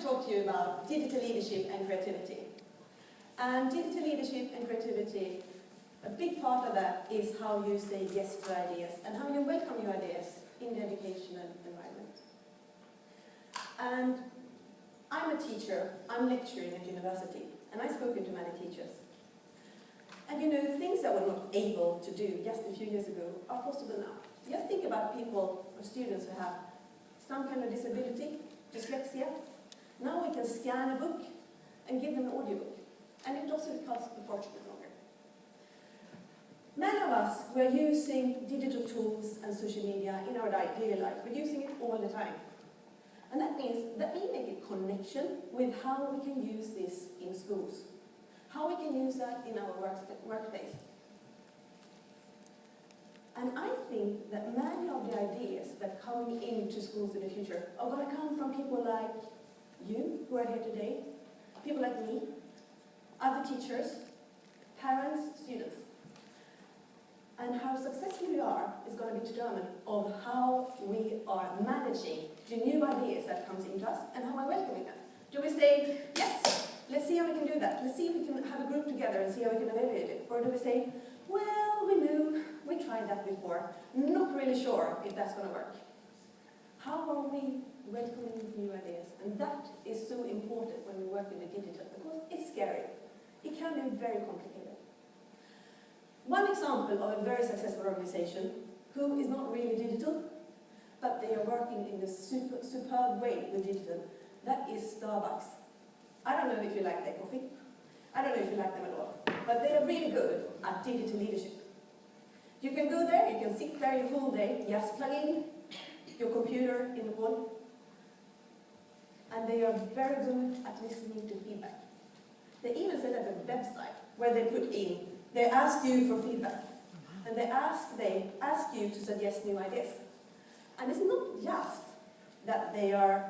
talk to you about digital leadership and creativity. And digital leadership and creativity, a big part of that is how you say yes to ideas and how you welcome new ideas in the educational environment. And I'm a teacher, I'm lecturing at university, and I've spoken to many teachers. And you know, things that we're not able to do just a few years ago are possible now. Just think about people or students who have some kind of disability, dyslexia. Now we can scan a book and give them an audiobook, and it doesn't cost a fortune longer. Many of us, we're using digital tools and social media in our daily life. We're using it all the time. And that means that we make a connection with how we can use this in schools, how we can use that in our workplace. And I think that many of the ideas that are coming into schools in the future are going to come from people like you, who are here today, people like me, other teachers, parents, students. And how successful we are is going to be determined on how we are managing the new ideas that comes into us and how we're welcoming them. Do we say, yes, let's see how we can do that. Let's see if we can have a group together and see how we can evaluate it. Or do we say, well, we knew, we tried that before, not really sure if that's going to work. How are we welcoming new ideas? And that is so important when we work with the digital, because it's scary. It can be very complicated. One example of a very successful organization who is not really digital, but they are working in a superb way with digital, that is Starbucks. I don't know if you like their coffee. I don't know if you like them at all. But they are really good at digital leadership. You can go there, you can sit there your whole day, just plug in your computer in the wall, and they are very good at listening to feedback. They even set up a website where they put in, they ask you for feedback, and they ask you to suggest new ideas. And it's not just that they are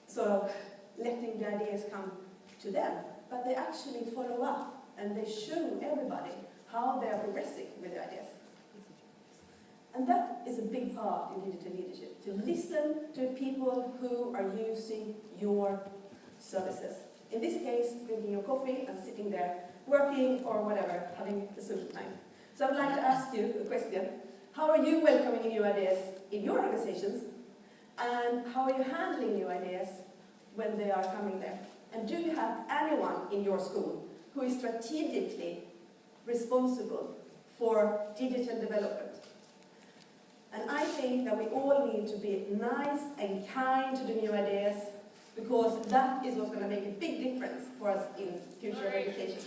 sort of letting the ideas come to them, but they actually follow up and they show everybody how they are progressing with the ideas. And that is a big part in digital leadership, to listen to people who are using your services. In this case, drinking your coffee and sitting there, working or whatever, having a social time. So I would like to ask you a question. How are you welcoming new ideas in your organizations? And how are you handling new ideas when they are coming there? And do you have anyone in your school who is strategically responsible for digital development? And I think that we all need to be nice and kind to the new ideas, because that is what's going to make a big difference for us in future education.